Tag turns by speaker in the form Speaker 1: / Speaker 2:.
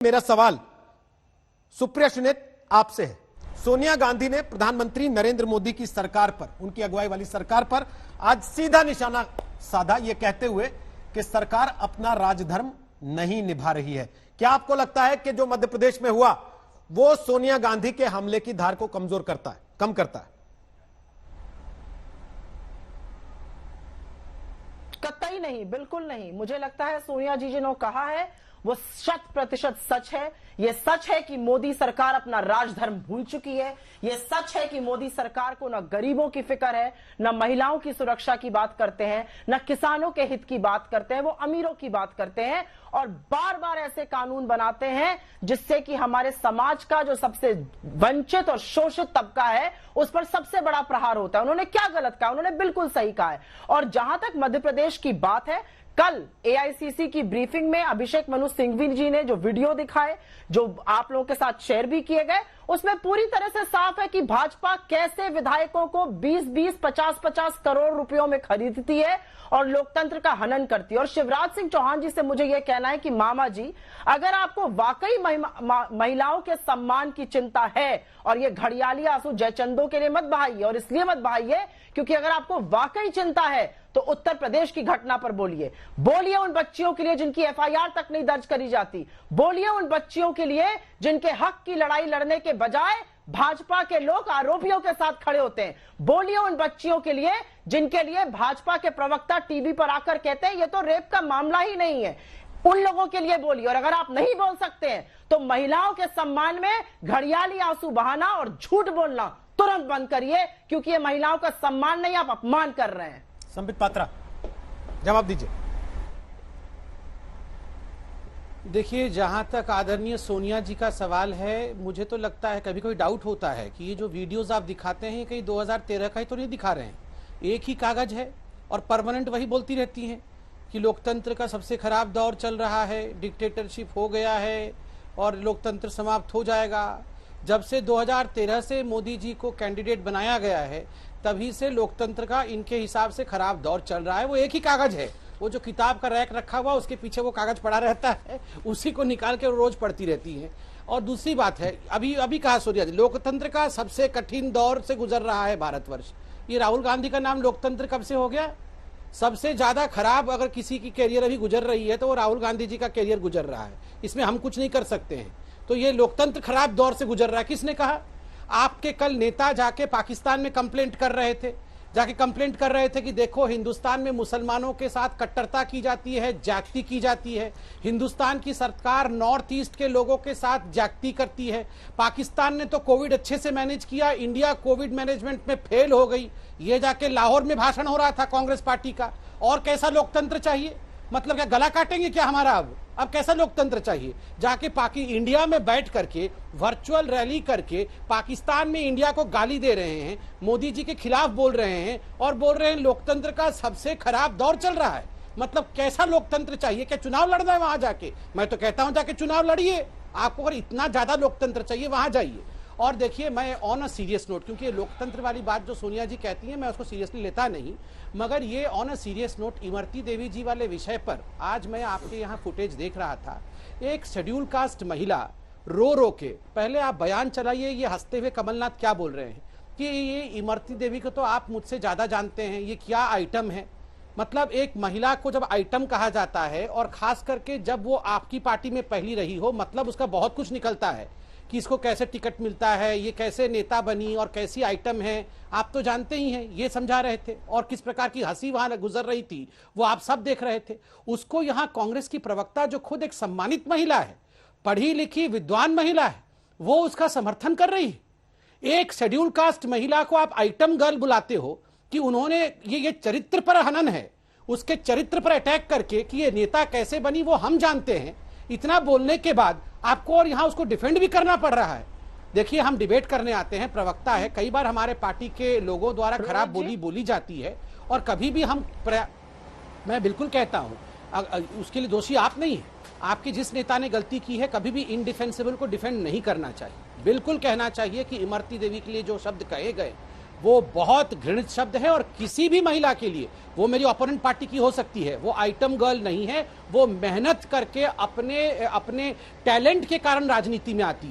Speaker 1: मेरा सवाल सुप्रिया सुले आपसे है। सोनिया गांधी ने प्रधानमंत्री नरेंद्र मोदी की सरकार पर, उनकी अगुवाई वाली सरकार पर आज सीधा निशाना साधा, यह कहते हुए कि सरकार अपना राजधर्म नहीं निभा रही है। क्या आपको लगता है कि जो मध्य प्रदेश में हुआ वो सोनिया गांधी के हमले की धार को कमजोर करता है, कम करता है?
Speaker 2: कतई नहीं, बिल्कुल नहीं। मुझे लगता है सोनिया जी ने कहा है वो 100% सच है। यह सच है कि मोदी सरकार अपना राजधर्म भूल चुकी है। यह सच है कि मोदी सरकार को न गरीबों की फिक्र है, न महिलाओं की सुरक्षा की बात करते हैं, न किसानों के हित की बात करते हैं। वो अमीरों की बात करते हैं और बार बार ऐसे कानून बनाते हैं जिससे कि हमारे समाज का जो सबसे वंचित और शोषित तबका है उस पर सबसे बड़ा प्रहार होता है। उन्होंने क्या गलत कहा? उन्होंने बिल्कुल सही कहा है। और जहां तक मध्य प्रदेश की बात है, कल एआईसीसी की ब्रीफिंग में अभिषेक मनु सिंघवी जी ने जो वीडियो दिखाए, जो आप लोगों के साथ शेयर भी किए गए, उसमें पूरी तरह से साफ है कि भाजपा कैसे विधायकों को 20-20, 50-50 करोड़ रुपयों में खरीदती है और लोकतंत्र का हनन करती है। और शिवराज सिंह चौहान जी से मुझे यह कहना है कि मामा जी, अगर आपको वाकई महिलाओं के सम्मान की चिंता है, और ये घड़ियाली आंसू जयचंदों के लिए मत बहाइए, और इसलिए मत बहाइए क्योंकि अगर आपको वाकई चिंता है तो उत्तर प्रदेश की घटना पर बोलिए। बोलिए उन बच्चियों के लिए जिनकी एफआईआर तक नहीं दर्ज करी जाती। बोलिए उन बच्चियों के लिए जिनके हक की लड़ाई लड़ने के बजाय भाजपा के लोग आरोपियों के साथ खड़े होते हैं। बोलिए उन बच्चियों के लिए जिनके लिए भाजपा के प्रवक्ता टीवी पर आकर कहते हैं ये तो रेप का मामला ही नहीं है। उन लोगों के लिए बोलिए। और अगर आप नहीं बोल सकते हैं तो महिलाओं के सम्मान में घड़ियाली आंसू बहाना और झूठ बोलना तुरंत बंद करिए, क्योंकि ये महिलाओं का सम्मान नहीं, आप अपमान कर रहे हैं।
Speaker 1: संबित पात्रा, जवाब दीजिए।
Speaker 3: देखिए, जहां तक आदरणीय सोनिया जी का सवाल है, मुझे तो लगता है कभी कभी डाउट होता है कि ये जो वीडियोस आप दिखाते हैं कहीं 2013 का ही तो नहीं दिखा रहे हैं। एक ही कागज है और परमानेंट वही बोलती रहती हैं कि लोकतंत्र का सबसे खराब दौर चल रहा है, डिक्टेटरशिप हो गया है और लोकतंत्र समाप्त हो जाएगा। जब से 2013 से मोदी जी को कैंडिडेट बनाया गया है तभी से लोकतंत्र का इनके हिसाब से खराब दौर चल रहा है। वो एक ही कागज है, वो जो किताब का रैक रखा हुआ उसके पीछे वो कागज पड़ा रहता है, उसी को निकाल के रोज पढ़ती रहती हैं। और दूसरी बात है, अभी कहा सोनिया जी, लोकतंत्र का सबसे कठिन दौर से गुजर रहा है भारतवर्ष। ये राहुल गांधी का नाम लोकतंत्र कब से हो गया? सबसे ज्यादा खराब अगर किसी की कैरियर अभी गुजर रही है तो वो राहुल गांधी जी का कैरियर गुजर रहा है। इसमें हम कुछ नहीं कर सकते हैं। तो ये लोकतंत्र खराब दौर से गुजर रहा है। किसने कहा? आपके कल नेता जाके पाकिस्तान में कंप्लेंट कर रहे थे, कि देखो हिंदुस्तान में मुसलमानों के साथ कट्टरता की जाती है, ज्यादती की जाती है। हिंदुस्तान की सरकार नॉर्थ ईस्ट के लोगों के साथ ज्यादती करती है। पाकिस्तान ने तो कोविड अच्छे से मैनेज किया, इंडिया कोविड मैनेजमेंट में फेल हो गई। ये जाके लाहौर में भाषण हो रहा था कांग्रेस पार्टी का। और कैसा लोकतंत्र चाहिए? मतलब क्या गला काटेंगे क्या हमारा? अब कैसा लोकतंत्र चाहिए? जाके इंडिया में बैठ करके वर्चुअल रैली करके पाकिस्तान में इंडिया को गाली दे रहे हैं, मोदी जी के खिलाफ बोल रहे हैं और बोल रहे हैं लोकतंत्र का सबसे खराब दौर चल रहा है। मतलब कैसा लोकतंत्र चाहिए? क्या चुनाव लड़ना है वहां जाके? मैं तो कहता हूं जाके चुनाव लड़िए। आपको अगर इतना ज्यादा लोकतंत्र चाहिए वहां जाइए। और देखिए, मैं ऑन अ सीरियस नोट, क्योंकि ये लोकतंत्र वाली बात जो सोनिया जी कहती हैं मैं उसको सीरियसली लेता नहीं, मगर ये on a serious note Imarti Devi ji वाले विषय पर आज मैं आपके यहाँ फुटेज देख रहा था। एक शेड्यूल कास्ट महिला रो के, पहले आप बयान चलाइए, ये हंसते हुए कमलनाथ क्या बोल रहे हैं कि ये इमरती देवी को तो आप मुझसे ज्यादा जानते हैं, ये क्या आइटम है। मतलब एक महिला को जब आइटम कहा जाता है और खास करके जब वो आपकी पार्टी में पहली रही हो, मतलब उसका बहुत कुछ निकलता है कि इसको कैसे टिकट मिलता है, ये कैसे नेता बनी और कैसी आइटम है, आप तो जानते ही हैं। ये समझा रहे थे और किस प्रकार की हंसी वहां गुजर रही थी वो आप सब देख रहे थे। उसको यहां कांग्रेस की प्रवक्ता जो खुद एक सम्मानित महिला है, पढ़ी लिखी विद्वान महिला है, वो उसका समर्थन कर रही है। एक शेड्यूल कास्ट महिला को आप आइटम गर्ल बुलाते हो कि उन्होंने ये चरित्र पर हनन है, उसके चरित्र पर अटैक करके कि ये नेता कैसे बनी वो हम जानते हैं। इतना बोलने के बाद आपको और यहां उसको डिफेंड भी करना पड़ रहा है। देखिए, हम डिबेट करने आते हैं, प्रवक्ता है, कई बार हमारे पार्टी के लोगों द्वारा खराब बोली जाती है और कभी भी मैं बिल्कुल कहता हूं उसके लिए दोषी आप नहीं है। आपके जिस नेता ने गलती की है कभी भी इनडिफेंसिबल को डिफेंड नहीं करना चाहिए। बिल्कुल कहना चाहिए कि इमरती देवी के लिए जो शब्द कहे गए वो बहुत घृणित शब्द है और किसी भी महिला के लिए, वो मेरी ओपोनेंट पार्टी की हो सकती है, वो आइटम गर्ल नहीं है, वो मेहनत करके अपने टैलेंट के कारण राजनीति में आती है।